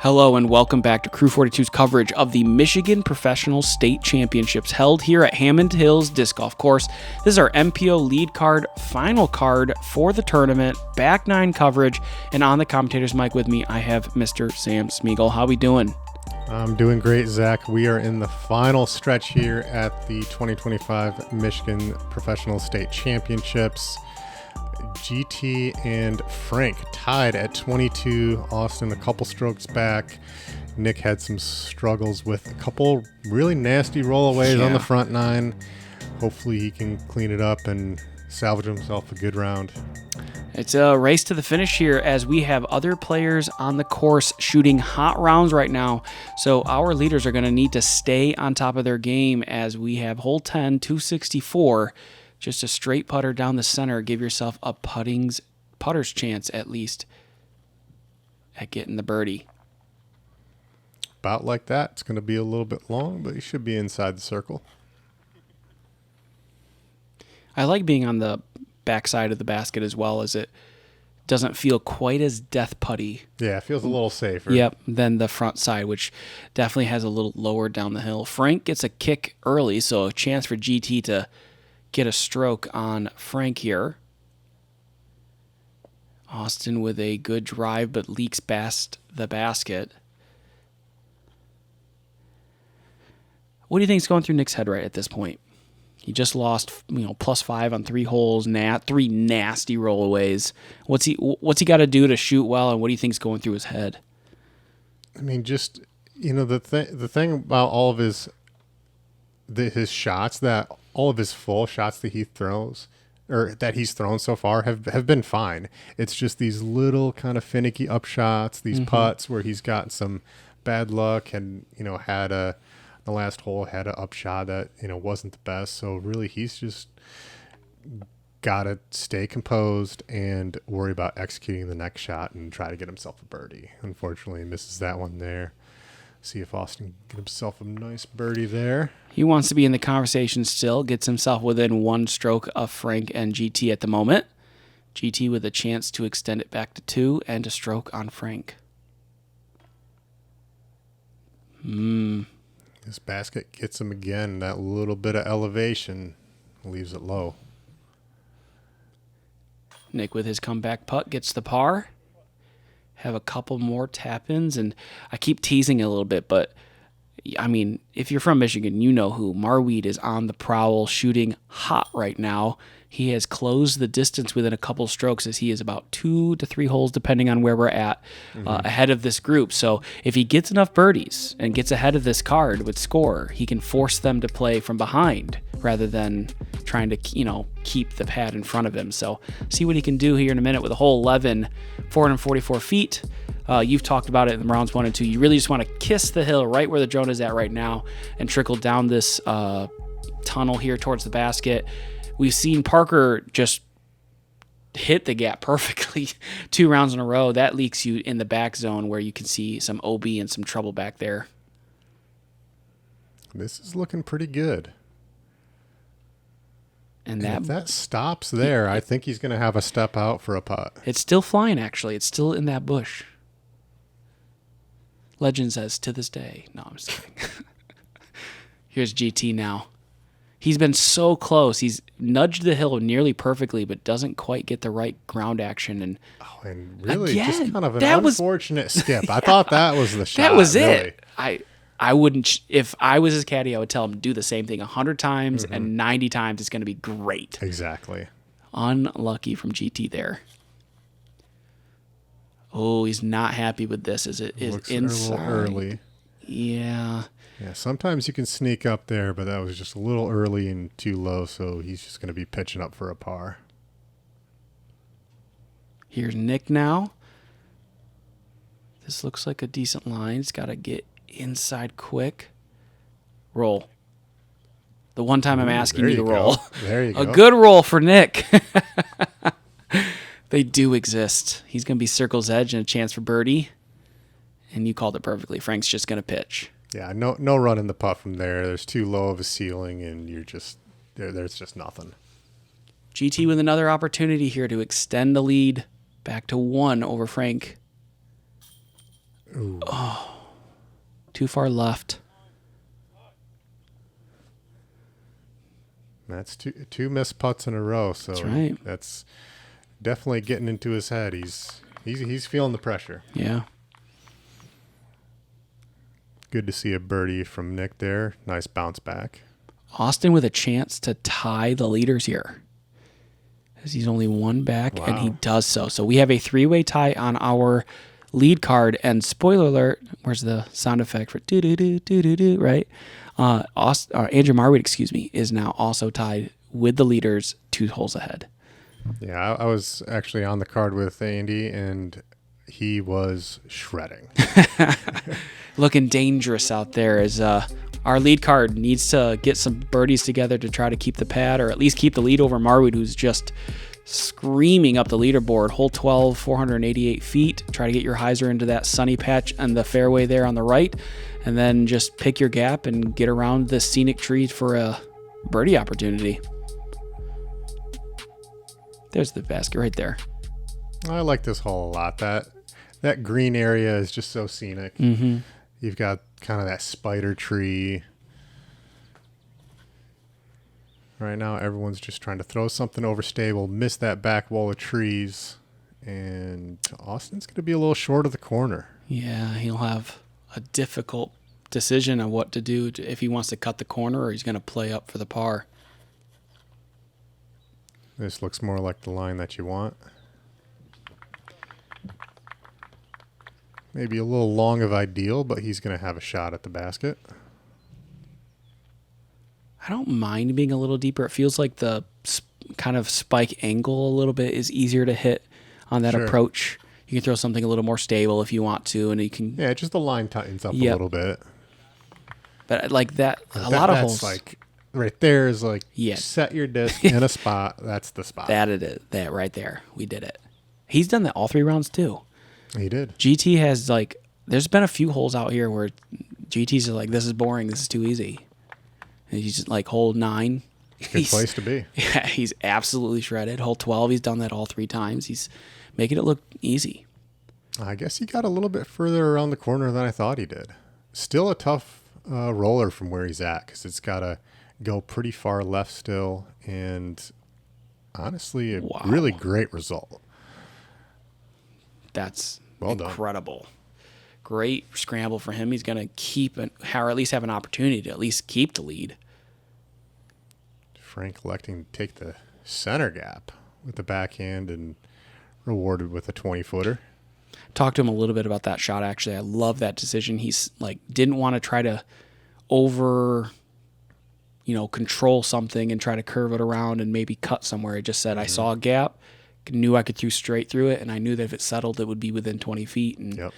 Hello and welcome back to Crew 42's coverage of the Michigan Professional State Championships held here at Hammond Hills Disc Golf Course. This is our MPO Lead Card, final card for the tournament, back nine coverage, and on the commentator's mic with me, I have Mr. Sam Smigiel. How we doing? I'm doing great, Zach. We are in the final stretch here at the 2025 Michigan Professional State Championships. GT and Frank tied at 22. Austen a couple strokes back. Nick had some struggles with a couple really nasty rollaways on the front nine. Hopefully he can clean it up and salvage himself a good round. It's a race to the finish here as we have other players on the course shooting hot rounds right now. So our leaders are going to need to stay on top of their game as we have hole 10, 264. Just a straight putter down the center. Give yourself a putter's chance at least at getting the birdie. About like that. It's going to be a little bit long, but you should be inside the circle. I like being on the backside of the basket as well, as it doesn't feel quite as death putty. Yeah, it feels a little safer. Yep, than the front side, which definitely has a little lower down the hill. Frank gets a kick early, so a chance for GT to get a stroke on Frank here. Austen with a good drive, but leaks past the basket. What do you think is going through Nick's head right at this point? He just lost, +5 on 3 holes, 3 nasty rollaways. What's he got to do to shoot well, and what do you think is going through his head? I mean, just the thing about all of his shots, that all of his full shots that he throws or that he's thrown so far have been fine. It's just these little kind of finicky upshots, these putts where he's got some bad luck and had the last hole had an upshot that wasn't the best. So really he's just got to stay composed and worry about executing the next shot and try to get himself a birdie. Unfortunately, he misses that one there. See if Austen can get himself a nice birdie there. He wants to be in the conversation still, gets himself within 1 stroke of Frank and GT at the moment. GT with a chance to extend it back to 2 and a stroke on Frank. This basket gets him again. That little bit of elevation leaves it low. Nick with his comeback putt gets the par. Have a couple more tap-ins, and I keep teasing a little bit, but I mean, if you're from Michigan, you know who. Marweed is on the prowl, shooting hot right now. He has closed the distance within a couple strokes as he is about 2 to 3 holes, depending on where we're at, ahead of this group. So if he gets enough birdies and gets ahead of this card with score, he can force them to play from behind rather than trying to, keep the pad in front of him. So see what he can do here in a minute with a hole 11, 444 feet. You've talked about it in rounds 1 and 2. You really just want to kiss the hill right where the drone is at right now and trickle down this tunnel here towards the basket. We've seen Parker just hit the gap perfectly 2 rounds in a row. That leaks you in the back zone where you can see some OB and some trouble back there. This is looking pretty good. And if that stops there, I think he's going to have a step out for a putt. It's still flying, actually. It's still in that bush. Legend says, to this day. No, I'm just kidding. Here's GT now. He's been so close. He's nudged the hill nearly perfectly, but doesn't quite get the right ground action. And really, again, just kind of an unfortunate skip. I thought that was the shot. That was really. it. I wouldn't, if I was his caddy, I would tell him do the same thing 100 times and 90 times. It's going to be great. Exactly. Unlucky from GT there. Oh, he's not happy with this as it is inside. A little early. Yeah. Yeah, sometimes you can sneak up there, but that was just a little early and too low, so he's just going to be pitching up for a par. Here's Nick now. This looks like a decent line. He's got to get inside quick. Roll. The one time I'm asking you to roll. There you go. A good roll for Nick. They do exist. He's going to be circle's edge and a chance for birdie. And you called it perfectly. Frank's just going to pitch. Yeah, no run in the putt from there. There's too low of a ceiling, and you're just there's just nothing. GT with another opportunity here to extend the lead back to 1 over Frank. Ooh. Too far left. That's two missed putts in a row. So That's right. That's definitely getting into his head. He's feeling the pressure. Yeah. Good to see a birdie from Nick there. Nice bounce back. Austen with a chance to tie the leaders here, as he's only one back, and he does so. So we have a 3-way tie on our lead card, and spoiler alert, where's the sound effect for do-do-do, right? Andrew Marwood, is now also tied with the leaders 2 holes ahead. Yeah, I was actually on the card with Andy, and he was shredding. Looking dangerous out there as our lead card needs to get some birdies together to try to keep the pad, or at least keep the lead over Marwood, who's just screaming up the leaderboard. Hole 12, 488 feet. Try to get your hyzer into that sunny patch and the fairway there on the right, and then just pick your gap and get around the scenic trees for a birdie opportunity. There's the basket right there. I like this hole a lot. That green area is just so scenic. Mm-hmm. You've got kind of that spider tree. Right now, everyone's just trying to throw something over stable, miss that back wall of trees, and Austin's going to be a little short of the corner. Yeah, he'll have a difficult decision on what to do if he wants to cut the corner or he's going to play up for the par. This looks more like the line that you want. Maybe a little long of ideal, but he's going to have a shot at the basket. I don't mind being a little deeper. It feels like the kind of spike angle a little bit is easier to hit on that approach. You can throw something a little more stable if you want to, and you can... Yeah, just the line tightens up a little bit. But like that, lot of holes... like right there is like, set your disc in a spot. That's the spot. That it is. That right there. We did it. He's done that all 3 rounds too. He did. GT has like... There's been a few holes out here where GTs are like, this is boring. This is too easy. And he's just like, hole 9. Good place to be. Yeah, he's absolutely shredded. Hole 12, he's done that all 3 times. He's making it look easy. I guess he got a little bit further around the corner than I thought he did. Still a tough roller from where he's at, because it's got to go pretty far left still, and honestly, a really great result. That's well incredible. Done. Great scramble for him. He's going to keep, or at least have an opportunity to at least keep the lead. Frank electing to take the center gap with the backhand and rewarded with a 20-footer. Talked to him a little bit about that shot, actually. I love that decision. He's like, didn't want to try to control something and try to curve it around and maybe cut somewhere. He just said, I saw a gap, knew I could throw straight through it, and I knew that if it settled, it would be within 20 feet. And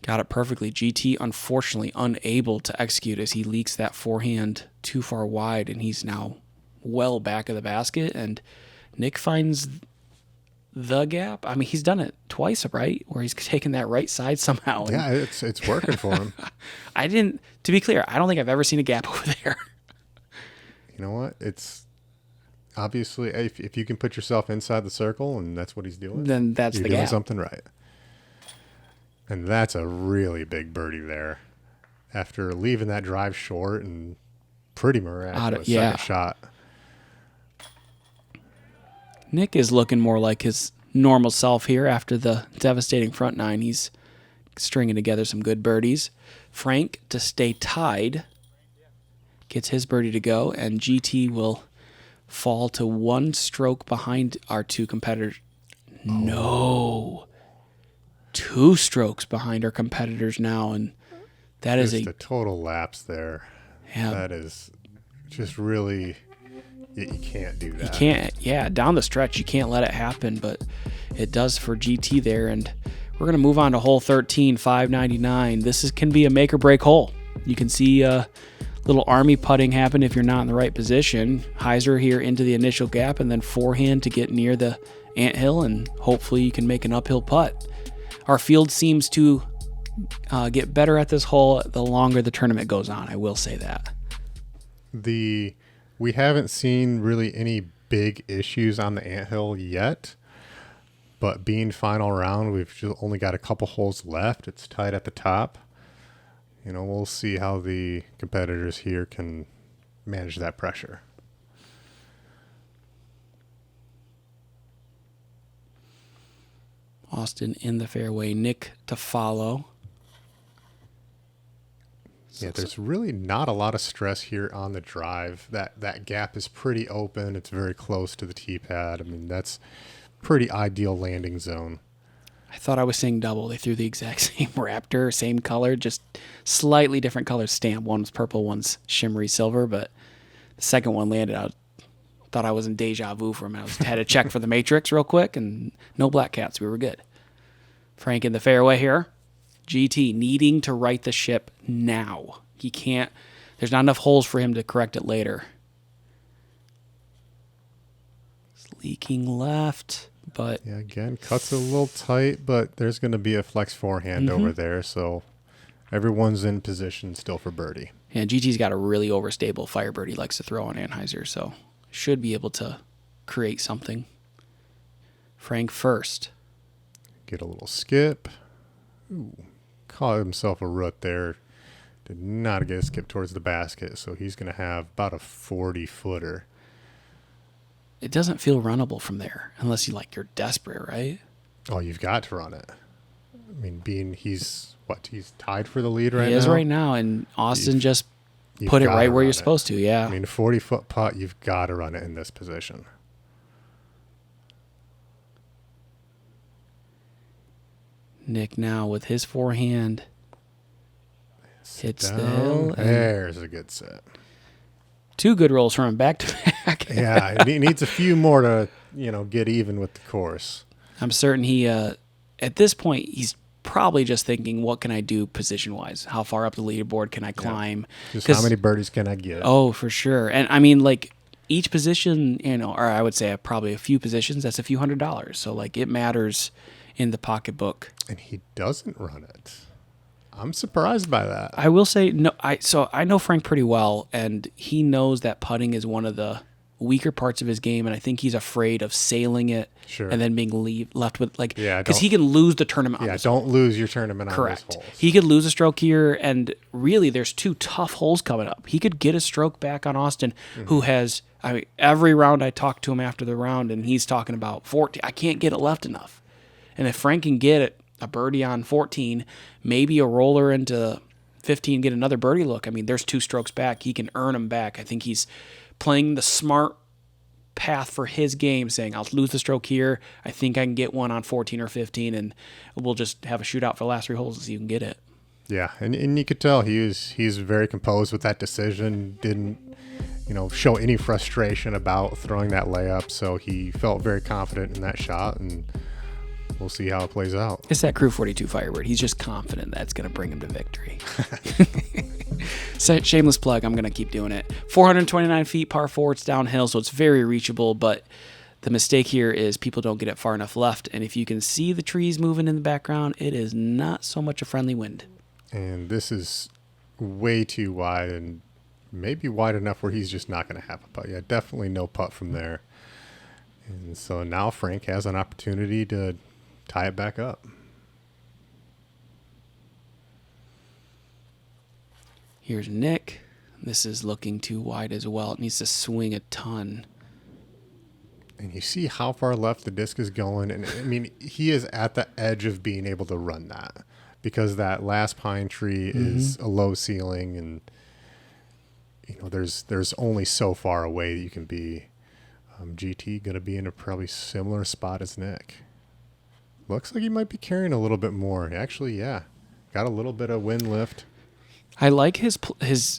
got it perfectly. GT, unfortunately, unable to execute as he leaks that forehand too far wide, and he's now well back of the basket. And Nick finds the gap. I mean, he's done it twice, right? Where he's taken that right side somehow. Yeah, it's working for him. To be clear, I don't think I've ever seen a gap over there. You know what? It's obviously, if you can put yourself inside the circle and that's what he's doing, then you're doing something right. And that's a really big birdie there. After leaving that drive short and pretty miraculous second shot. Nick is looking more like his normal self here after the devastating front 9. He's stringing together some good birdies. Frank, to stay tied, gets his birdie to go, and GT will fall to 1 stroke behind our 2 competitors. Oh. No. 2 strokes behind our competitors now, and that is a total lapse there. Yeah. That is just really... You can't do that. You can't, down the stretch, you can't let it happen, but it does for GT there. And we're going to move on to hole 13, 599. This can be a make or break hole. You can see a little army putting happen if you're not in the right position. Hyzer here into the initial gap, and then forehand to get near the anthill, and hopefully you can make an uphill putt. Our field seems to get better at this hole the longer the tournament goes on. I will say that. We haven't seen really any big issues on the anthill yet, But being final round, we've just only got a couple holes left. It's tight at the top. We'll see how the competitors here can manage that pressure. Austen in the fairway, Nick to follow. Yeah, there's really not a lot of stress here on the drive. That gap is pretty open. It's very close to the tee pad. I mean, that's pretty ideal landing zone. I thought I was seeing double. They threw the exact same Raptor, same color, just slightly different color stamp. One was purple, one's shimmery silver, but the second one landed. I thought I was in deja vu for a minute. I had to check for the matrix real quick, and no black cats. We were good. Frank in the fairway here. GT needing to right the ship now. He can't. There's not enough holes for him to correct it later. It's leaking left, but yeah, again, cuts a little tight, but there's going to be a flex forehand over there, so everyone's in position still for birdie. Yeah, GT's got a really overstable Firebird he likes to throw on Anheuser, so should be able to create something. Frank first. Get a little skip. Ooh, caught himself a root there. Did not get a skip towards the basket, so he's going to have about a 40-footer. It doesn't feel runnable from there, unless you're desperate, right? Oh, you've got to run it. I mean, he's tied for the lead right now? He is right now, and Austen just put it right where you're supposed to, yeah. I mean, a 40-foot putt, you've got to run it in this position. Nick now with his forehand hits down. the hill. There's a good set. Two good rolls from him back to back. Yeah, he needs a few more to get even with the course. I'm certain he at this point he's probably just thinking, what can I do position wise? How far up the leaderboard can I climb? Just how many birdies can I get? Oh, for sure. And I mean, each position, or I would say probably a few positions, that's a few $100s. So it matters in the pocketbook. And he doesn't run it. I'm surprised by that. I will say no. I know Frank pretty well, and he knows that putting is one of the weaker parts of his game, and I think he's afraid of sailing it and then being left with because he can lose the tournament. Yeah, don't lose your tournament on Correct. those holes. He could lose a stroke here, and really, there's two tough holes coming up. He could get a stroke back on Austen, who has. Every round I talk to him after the round, and he's talking about 14. I can't get it left enough. And if Frank can get it, a birdie on 14, maybe a roller into 15, get another birdie look. I mean, there's two strokes back. He can earn them back. I think he's playing the smart path for his game, saying, I'll lose the stroke here. I think I can get one on 14 or 15, and we'll just have a shootout for the last three holes to see who can get it. Yeah, and you could tell he's very composed with that decision. Didn't show any frustration about throwing that layup, so he felt very confident in that shot, and we'll see how it plays out. It's that Crew 42 Firebird. He's just confident that's going to bring him to victory. So, shameless plug. I'm going to keep doing it. 429 feet, par 4. It's downhill, so it's very reachable, but the mistake here is people don't get it far enough left, and if you can see the trees moving in the background, it is not so much a friendly wind. And this is way too wide, and maybe wide enough where he's just not going to have a putt. Yeah, definitely no putt from there. And so now Frank has an opportunity to tie it back up. Here's Nick. This is looking too wide as well. It needs to swing a ton. And you see how far left the disc is going. And I mean, he is at the edge of being able to run that, because that last pine tree is a low ceiling, and there's only so far away that you can be. GT going to be in a probably similar spot as Nick. Looks like he might be carrying a little bit more. Actually, yeah, got a little bit of wind lift. I like his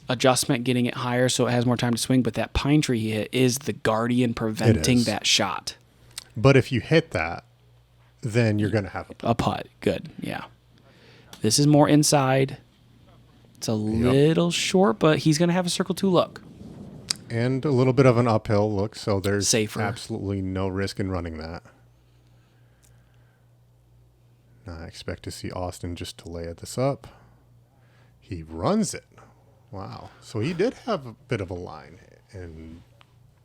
adjustment, getting it higher so it has more time to swing, but that pine tree he hit is the guardian preventing that shot. But if you hit that, then you're going to have a putt. A putt. Good, yeah. This is more inside. It's a little short, but he's going to have a circle 2 look. And a little bit of an uphill look, so there's safer. Absolutely no risk in running that. Now I expect to see Austen just to lay this up. He runs it. Wow. So he did have a bit of a line and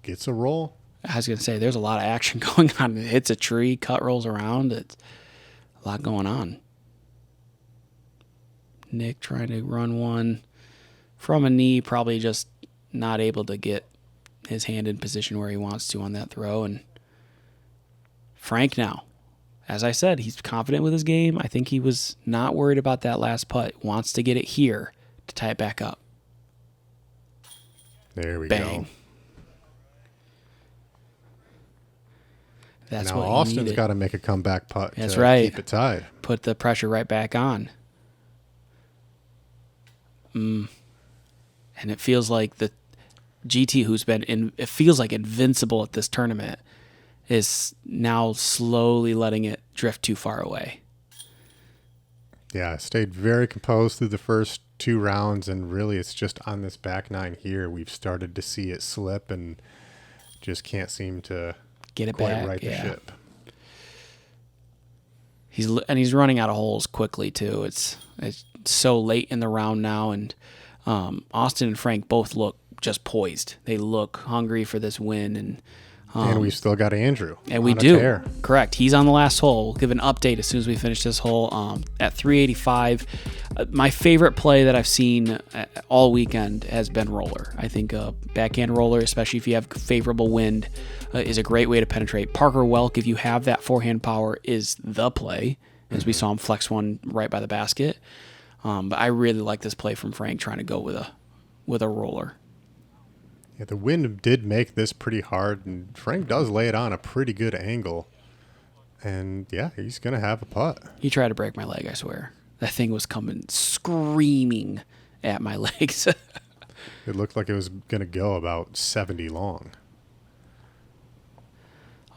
gets a roll. I was going to say, there's a lot of action going on. It hits a tree, cut rolls around. It's a lot going on. Nick trying to run one from a knee, probably just not able to get his hand in position where he wants to on that throw. And Frank now, as I said, he's confident with his game. I think he was not worried about that last putt. Wants to get it here to tie it back up. There we Bang. go. That's now what Austin's got to make a comeback putt. That's to right. Keep it tied. Put the pressure right back on. And it feels like the GT, who's been it feels like invincible at this tournament, is now slowly letting it drift too far away. Yeah, stayed very composed through the first 2 rounds, and really it's just on this back 9 here we've started to see it slip and just can't seem to get it quite back. right the ship. He's running out of holes quickly too. It's so late in the round now, and Austen and Frank both look just poised. They look hungry for this win, and we've still got Andrew. And we do. Correct. He's on the last hole. We'll give an update as soon as we finish this hole. At 385, my favorite play that I've seen all weekend has been roller. I think backhand roller, especially if you have favorable wind, is a great way to penetrate. Parker Welk, if you have that forehand power, is the play, as we saw him flex one right by the basket. But I really like this play from Frank, trying to go with a roller. Yeah, the wind did make this pretty hard, and Frank does lay it on a pretty good angle. And, yeah, he's going to have a putt. He tried to break my leg, I swear. That thing was coming screaming at my legs. It looked like it was going to go about 70 long.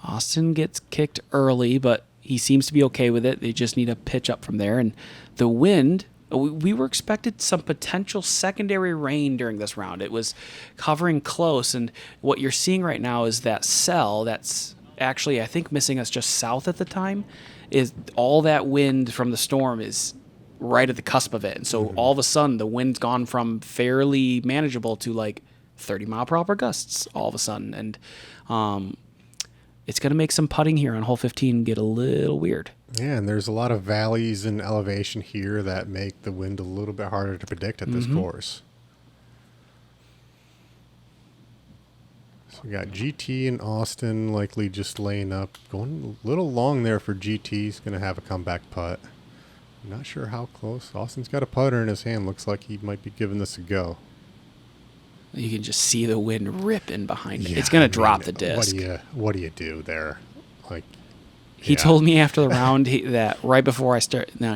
Austen gets kicked early, but he seems to be okay with it. They just need a pitch up from there. And the wind, we were expected some potential secondary rain during this round. It was covering close, and what you're seeing right now is that cell that's actually, I think, missing us just south at the time, is all that wind from the storm is right at the cusp of it. And so all of a sudden, the wind's gone from fairly manageable to like 30-mile-per-hour gusts all of a sudden. And it's going to make some putting here on hole 15 get a little weird. Yeah, and there's a lot of valleys and elevation here that make the wind a little bit harder to predict at this course. So we got GT and Austen likely just laying up. Going a little long there for GT. He's going to have a comeback putt. Not sure how close. Austin's got a putter in his hand. Looks like he might be giving this a go. You can just see the wind ripping behind it. It's going to drop the disc. What do you do there? Like, he told me after the round that right before I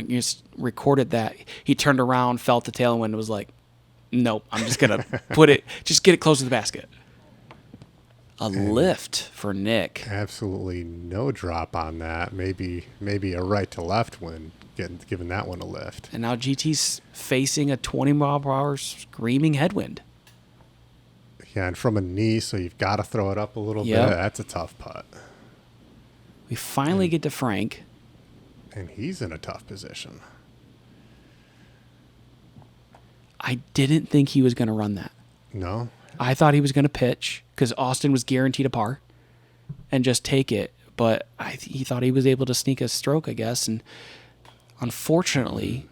you recorded that, he turned around, felt the tailwind, and was like, nope, I'm just going to just get it close to the basket. A lift for Nick. Absolutely no drop on that. Maybe a right to left wind, giving that one a lift. And now GT's facing a 20-mile-per-hour screaming headwind. Yeah, and from a knee, so you've got to throw it up a little bit. That's a tough putt. We finally get to Frank. And he's in a tough position. I didn't think he was going to run that. No? I thought he was going to pitch because Austen was guaranteed a par and just take it. But he thought he was able to sneak a stroke, I guess. And unfortunately,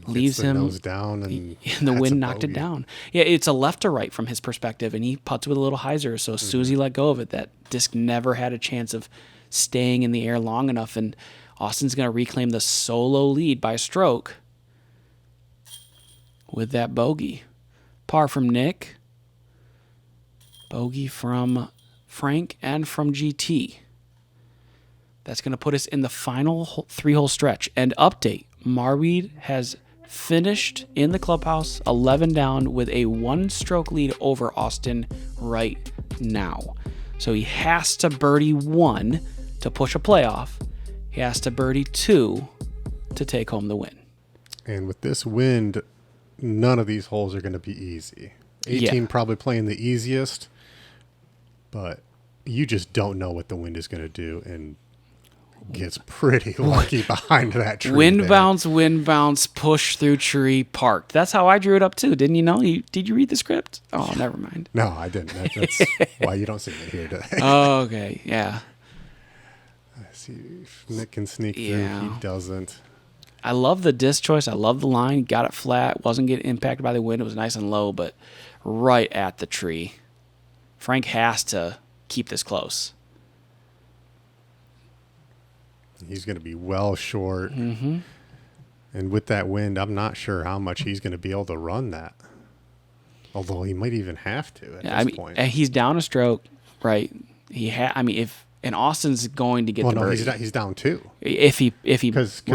leaves him nose down, and the wind knocked it down. Yeah, it's a left to right from his perspective, and he putts with a little hyzer. So as soon as he let go of it, that disc never had a chance of staying in the air long enough. And Austin's going to reclaim the solo lead by a stroke with that bogey. Par from Nick. Bogey from Frank and from GT. That's going to put us in the final 3-hole stretch. And update, Marweed has finished in the clubhouse 11 down with a 1-stroke lead over Austen right now. So he has to birdie 1 to push a playoff. He has to birdie 2 to take home the win. And with this wind, none of these holes are going to be easy. 18 probably playing the easiest, but you just don't know what the wind is going to do. And gets pretty lucky behind that tree. Wind bounce, push through tree, parked. That's how I drew it up too. Didn't you know? Did you read the script? Oh, never mind. No, I didn't. That's why you don't see me here today. Oh, okay. Yeah. Let's see if Nick can sneak through. He doesn't. I love the disc choice. I love the line. Got it flat. Wasn't getting impacted by the wind. It was nice and low, but right at the tree. Frank has to keep this close. He's going to be well short. Mm-hmm. And with that wind, I'm not sure how much he's going to be able to run that. Although he might even have to at this point. He's down a stroke, right? And Austin's going to get the birdie. He's down 2. If he doesn't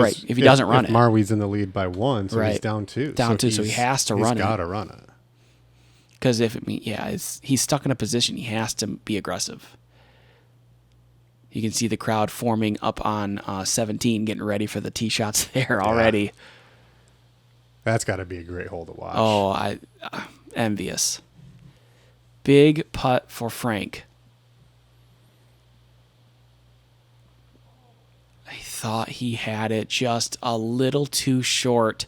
run it. Marweed's in the lead by 1, so right. He's down 2. So he has to run it. He's got to run it. Because he's stuck in a position, he has to be aggressive. You can see the crowd forming up on 17, getting ready for the tee shots there already. Yeah. That's got to be a great hole to watch. Oh, envious. Big putt for Frank. I thought he had it just a little too short.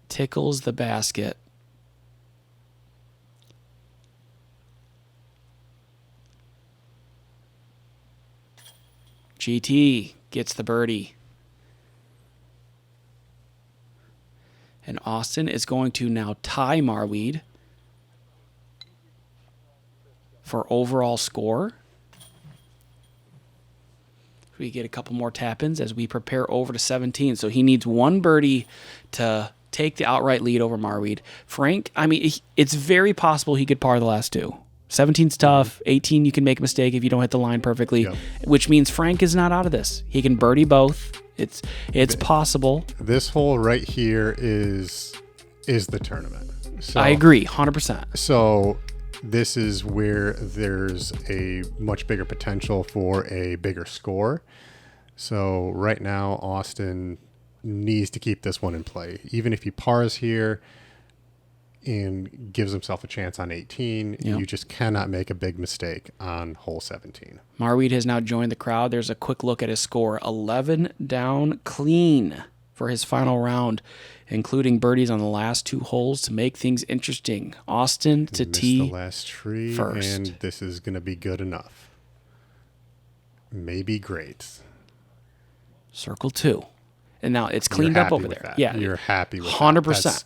Tickles the basket. GT gets the birdie. And Austen is going to now tie Marweed for overall score. We get a couple more tap-ins as we prepare over to 17. So he needs one birdie to take the outright lead over Marweed. Frank, it's very possible he could par the last 2. 17's tough. 18, you can make a mistake if you don't hit the line perfectly, which means Frank is not out of this. He can birdie both. It's possible. This hole right here is the tournament. So, I agree, 100%. So this is where there's a much bigger potential for a bigger score. So right now, Austen needs to keep this one in play. Even if he pars here and gives himself a chance on 18, you just cannot make a big mistake on hole 17. Marweed has now joined the crowd. There's a quick look at his score. 11 down clean for his final round, including birdies on the last 2 holes to make things interesting. Austen to tee the last tree first. And this is going to be good enough. Maybe great. Circle 2. And now it's cleaned up over there. That. Yeah, you're happy with 100%. That.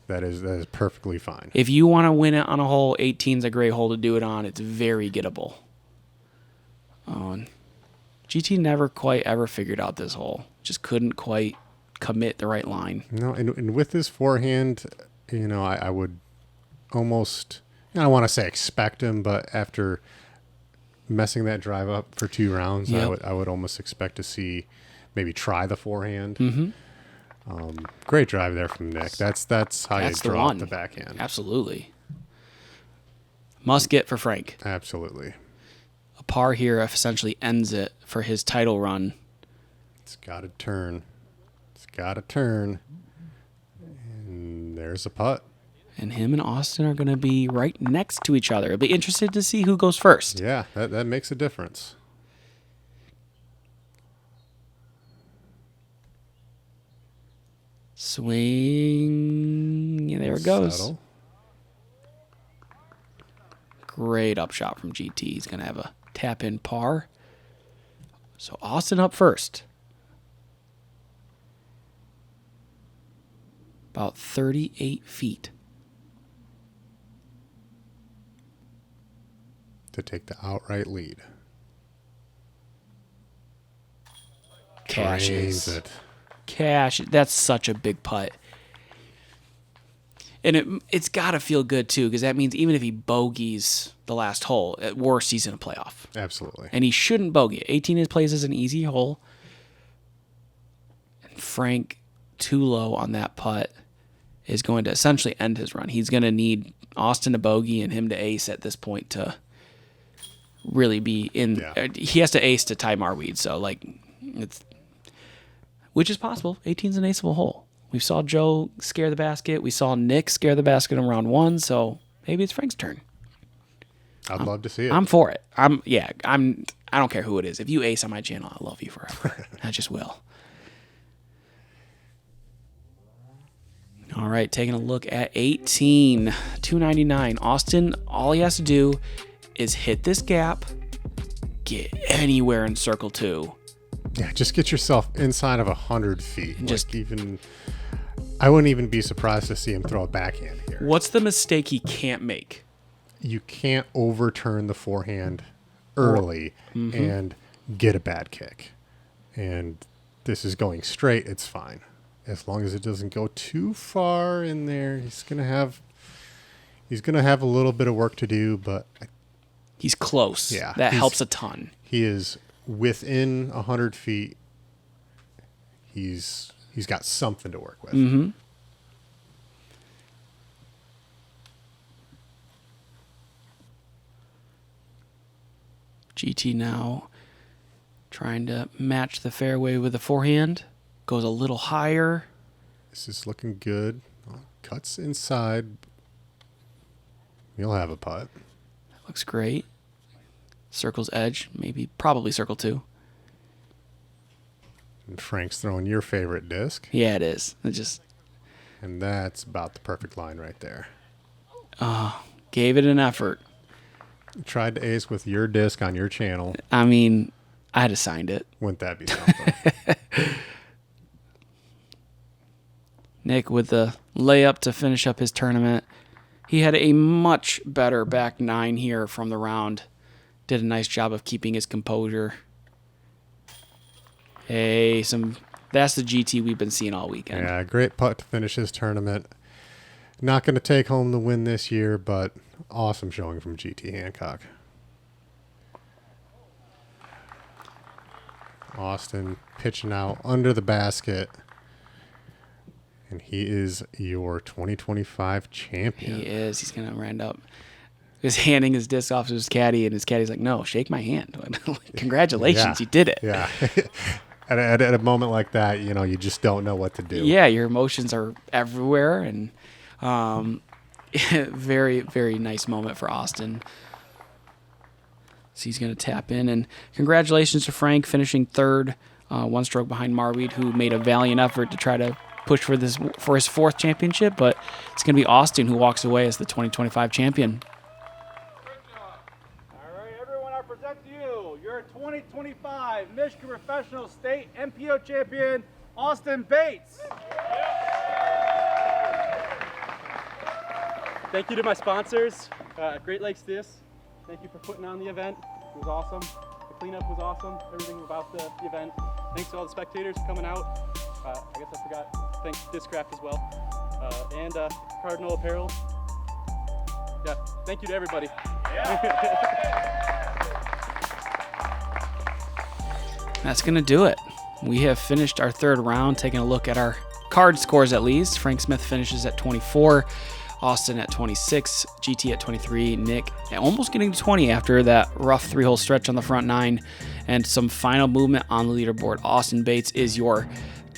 That is perfectly fine. If you want to win it on a hole, 18's a great hole to do it on. It's very gettable. Oh, and GT never quite ever figured out this hole. Just couldn't quite commit the right line. No, and with his forehand, I would almost, I don't want to say expect him, but after messing that drive up for 2 rounds, I would almost expect to see maybe try the forehand. Mm-hmm. Great drive there from Nick. That's how you draw the backhand. Absolutely. Must get for Frank. Absolutely. A par here essentially ends it for his title run. It's got to turn. And there's a putt. And him and Austen are going to be right next to each other. I'll be interested to see who goes first. Yeah, that makes a difference. Swing. Yeah, there it goes. Settle. Great upshot from GT. He's going to have a tap-in par. So Austen up first. About 38 feet. To take the outright lead. Cashes. It. Cash. That's such a big putt. And it's got to feel good, too, because that means even if he bogeys the last hole, at worst, he's in a playoff. Absolutely. And he shouldn't bogey. 18 plays as an easy hole. And Frank, too low on that putt, is going to essentially end his run. He's going to need Austen to bogey and him to ace at this point to really be in. Yeah. He has to ace to tie Marweed, so, which is possible. 18's an aceable hole. We saw Joe scare the basket. We saw Nick scare the basket in round 1, so maybe it's Frank's turn. I'd love to see it. I'm for it. I I don't care who it is. If you ace on my channel, I love you forever. I just will. All right, taking a look at 18, 299. Austen, all he has to do is hit this gap, get anywhere in circle 2. Yeah, just get yourself inside of 100 feet. Just even, I wouldn't even be surprised to see him throw a backhand here. What's the mistake he can't make? You can't overturn the forehand early and get a bad kick. And this is going straight, it's fine. As long as it doesn't go too far in there, he's gonna have a little bit of work to do, but he's close. Yeah, that helps a ton. He is within 100 feet. He's got something to work with. Mm-hmm. GT now trying to match the fairway with the forehand. Goes a little higher. This is looking good. Cuts inside. You'll have a putt. That looks great. Circle's edge, probably circle 2. And Frank's throwing your favorite disc. Yeah, it is. And that's about the perfect line right there. Gave it an effort. Tried to ace with your disc on your channel. I mean, I'd have signed it. Wouldn't that be something? Nick with the layup to finish up his tournament. He had a much better back 9 here from the round. Did a nice job of keeping his composure. That's the GT we've been seeing all weekend. Yeah, great putt to finish his tournament. Not going to take home the win this year, but awesome showing from GT Hancock. Austen pitching out under the basket. And he is your 2025 champion. He is. He's going to round up. He's handing his disc off to his caddy, and his caddy's like, no, shake my hand. Congratulations, you did it. Yeah. at a moment like that, you just don't know what to do. Yeah, your emotions are everywhere, and very, very nice moment for Austen. So he's going to tap in, and congratulations to Frank finishing 3rd, 1 stroke behind Marweed, who made a valiant effort to try to push for his 4th championship, but it's going to be Austen who walks away as the 2025 champion. All right, everyone, I present to you your 2025 Michigan Professional State MPO champion, Austen Bates. Thank you to my sponsors, Great Lakes Disc. Thank you for putting on the event. It was awesome. The cleanup was awesome. Everything about the event. Thanks to all the spectators coming out. I guess I forgot. Thanks to Discraft as well. And Cardinal Apparel. Yeah, thank you to everybody. That's going to do it. We have finished our 3rd round, taking a look at our card scores at least. Frank Smith finishes at 24, Austen at 26, GT at 23, Nick almost getting to 20 after that rough 3-hole stretch on the front 9, and some final movement on the leaderboard. Austen Bates is your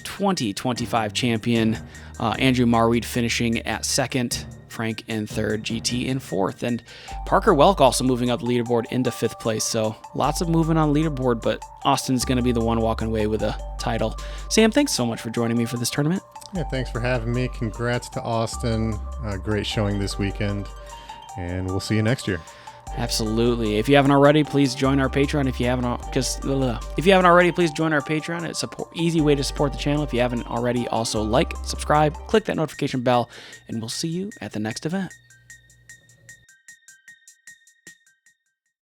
2025 champion. Andrew Marweed finishing at 2nd, Frank in 3rd, GT in 4th, and Parker Welk also moving up the leaderboard into 5th place. So lots of movement on the leaderboard, but Austin's going to be the one walking away with a title. Sam, thanks so much for joining me for this tournament. Yeah, thanks for having me. Congrats to Austen. Great showing this weekend, and we'll see you next year. Absolutely. If you haven't already, please join our Patreon. If you haven't already, please join our Patreon. It's an easy way to support the channel. If you haven't already, also like, subscribe, click that notification bell, and we'll see you at the next event.